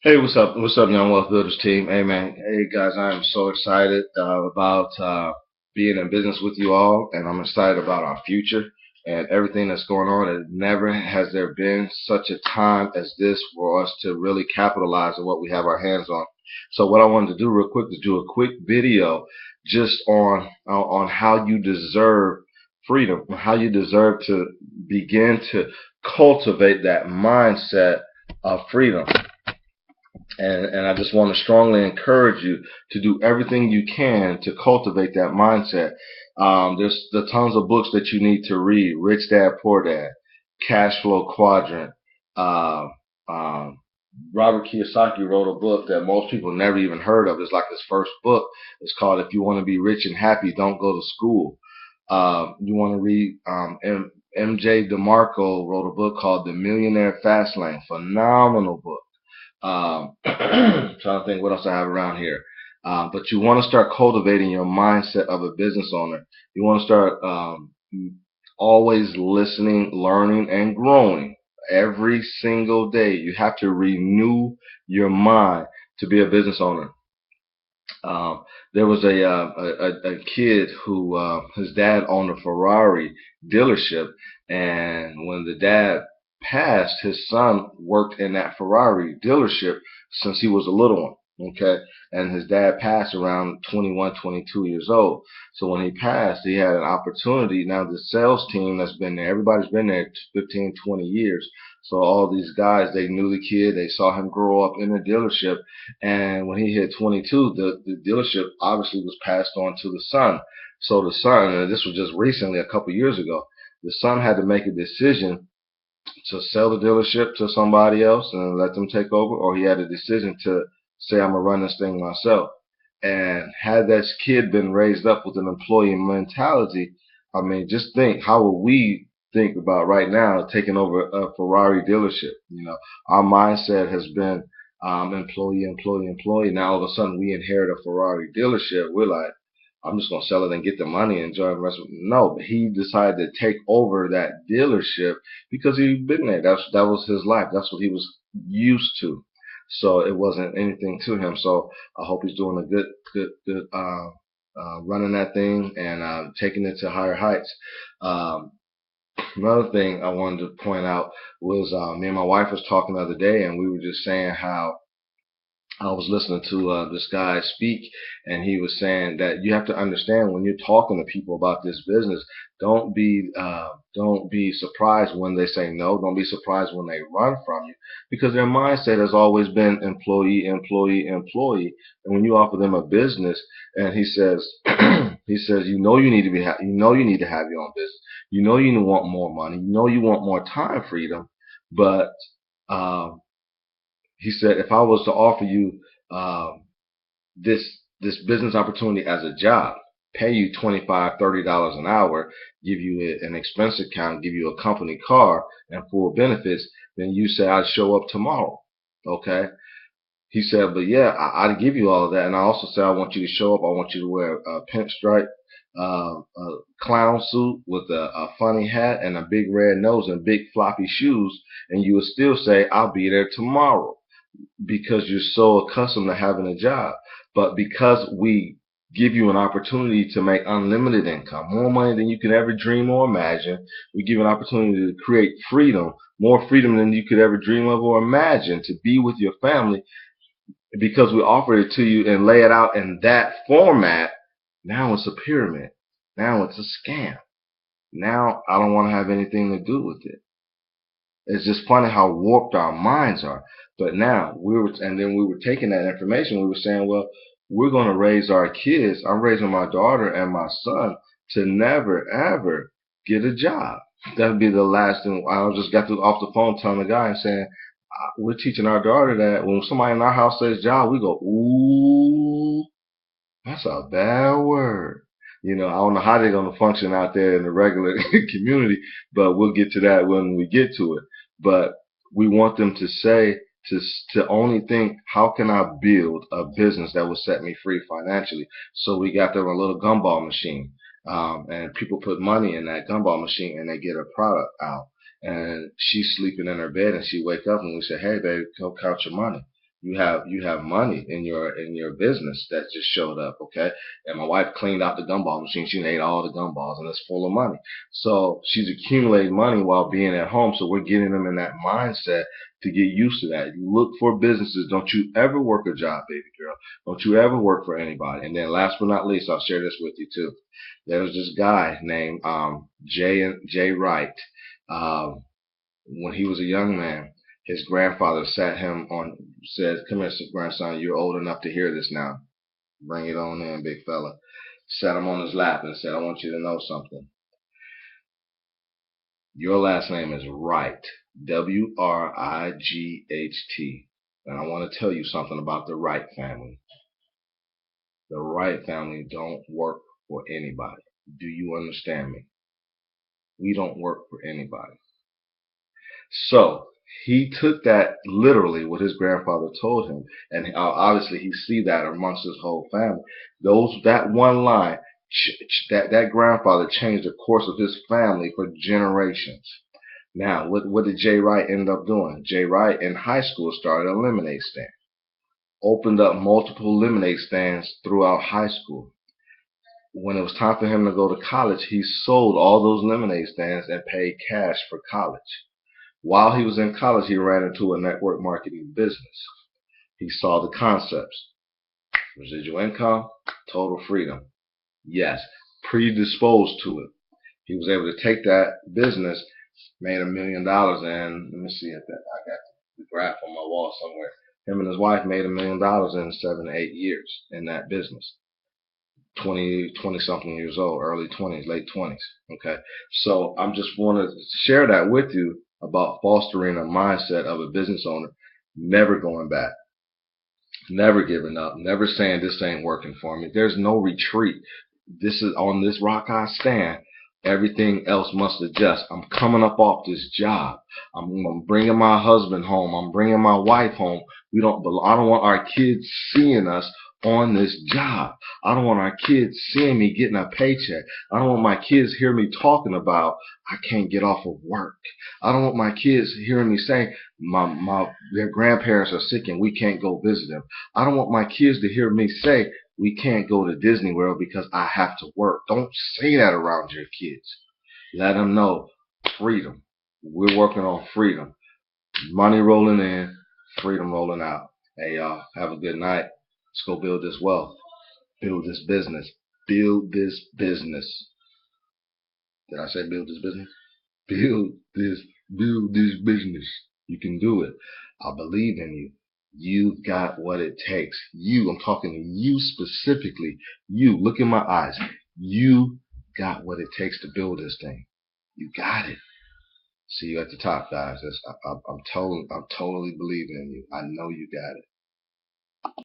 Hey, what's up? What's up, Young Wealth Builders team? Hey, man. Hey, guys, I am so excited about being in business with you all, and I'm excited about our future and everything that's going on. And never has there been such a time as this for us to really capitalize on what we have our hands on. So, what I wanted to do real quick is do a quick video just on how you deserve freedom, how you deserve to begin to cultivate that mindset of freedom. And I just want to strongly encourage you to do everything you can to cultivate that mindset. There's the tons of books that you need to read: Rich Dad, Poor Dad, Cash Flow Quadrant. Uh, um, Robert Kiyosaki wrote a book that most people never even heard of. It's like his first book. It's called "If You Want to Be Rich and Happy, Don't Go to School." You want to read MJ DeMarco wrote a book called The Millionaire Fast Lane. Phenomenal book. Trying to think what else I have around here. But you want to start cultivating your mindset of a business owner. You want to start always listening, learning, and growing every single day. You have to renew your mind to be a business owner. Um, there was a kid who his dad owned a Ferrari dealership, and when the dad passed, his son worked in that Ferrari dealership since he was a little one. Okay, and his dad passed around 21, 22 years old. So when he passed, he had an opportunity. Now the sales team that's been there, everybody's been there 15, 20 years. So all these guys, they knew the kid, they saw him grow up in the dealership, and when he hit 22, the dealership obviously was passed on to the son. So the son, and this was just recently, a couple years ago, the son had to make a decision to sell the dealership to somebody else and let them take over, or he had a decision to say, I'm going to run this thing myself. And had that kid been raised up with an employee mentality, I mean, just think, how would we think about right now taking over a Ferrari dealership? Our mindset has been employee, employee, employee. Now all of a sudden we inherit a Ferrari dealership. We're like, I'm just gonna sell it and get the money and enjoy the rest of it. No, but he decided to take over that dealership because he'd been there. That was his life. That's what he was used to. So it wasn't anything to him. So I hope he's doing a good running that thing and taking it to higher heights. Um, Another thing I wanted to point out was me and my wife was talking the other day, and we were just saying how I was listening to this guy speak, and he was saying that you have to understand when you're talking to people about this business, don't be surprised when they say no. Don't be surprised when they run from you, because their mindset has always been employee, employee, employee. And when you offer them a business, and he says, he says, you need to you need to have your own business. You want more money. You want more time freedom, but um, he said, if I was to offer you um, this business opportunity as a job, pay you $25, $30 an hour, give you an expense account, give you a company car and full benefits, then you say I'd show up tomorrow. Okay. He said, but yeah, I'd give you all of that, and I also said I want you to show up. I want you to wear a pinstripe clown suit with a funny hat and a big red nose and big floppy shoes, and you would still say I'll be there tomorrow because you're so accustomed to having a job. But because we give you an opportunity to make unlimited income, more money than you could ever dream or imagine, we give you an opportunity to create freedom, more freedom than you could ever dream of or imagine, to be with your family. Because we offer it to you and lay it out in that format, now it's a pyramid. Now it's a scam. Now I don't want to have anything to do with it. It's just funny how warped our minds are. But now and then we were taking that information. We were saying, well, we're going to raise our kids. I'm raising my daughter and my son to never ever get a job. That'd be the last thing. I just got off the phone telling the guy and saying, we're teaching our daughter that when somebody in our house says job, we go, ooh, that's a bad word. I don't know how they're going to function out there in the regular community, but we'll get to that when we get to it. But we want them to say, to only think, how can I build a business that will set me free financially? So we got them a little gumball machine, and people put money in that gumball machine and they get a product out. And she's sleeping in her bed and she wake up and we say, hey, babe, go count your money. You have money in your business that just showed up, okay? And my wife cleaned out the gumball machine. She ate all the gumballs, and it's full of money. So she's accumulating money while being at home. So we're getting them in that mindset to get used to that. You look for businesses. Don't you ever work a job, baby girl. Don't you ever work for anybody. And then last but not least, I'll share this with you too. There was this guy named Jay Wright. Um, when he was a young man, his grandfather sat him on, said, "Come here, grandson, you're old enough to hear this now. Bring it on in, big fella." Sat him on his lap and said, "I want you to know something. Your last name is Wright, Wright. And I want to tell you something about the Wright family. The Wright family don't work for anybody. Do you understand me? We don't work for anybody." So he took that literally, what his grandfather told him, and obviously he see that amongst his whole family. That one line, that grandfather changed the course of his family for generations. Now, what did Jay Wright end up doing? Jay Wright in high school started a lemonade stand, opened up multiple lemonade stands throughout high school. When it was time for him to go to college, he sold all those lemonade stands and paid cash for college. While he was in college, he ran into a network marketing business. He saw the concepts: residual income, total freedom. Yes, predisposed to it. He was able to take that business, made $1 million, and let me see if that I got the graph on my wall somewhere. Him and his wife made $1 million in 7 to 8 years in that business. 20 something years old, early 20s, late 20s. Okay. So I'm just want to share that with you about fostering a mindset of a business owner, never going back, never giving up, never saying this ain't working for me. There's no retreat. This is on this rock I stand. Everything else must adjust. I'm coming up off this job. I'm bringing my husband home. I'm bringing my wife home. I don't want our kids seeing us on this job. I don't want our kids seeing me getting a paycheck. I don't want my kids hear me talking about I can't get off of work. I don't want my kids hearing me saying their grandparents are sick and we can't go visit them. I don't want my kids to hear me say we can't go to Disney World because I have to work. Don't say that around your kids. Let them know freedom. We're working on freedom. Money rolling in, freedom rolling out. Hey, y'all, have a good night. Let's go build this wealth. Build this business. Build this business. Did I say build this business? Build this business. You can do it. I believe in you. You've got what it takes. I'm talking to you specifically. Look in my eyes. You got what it takes to build this thing. You got it. See you at the top, guys. I'm totally believing in you. I know you got it.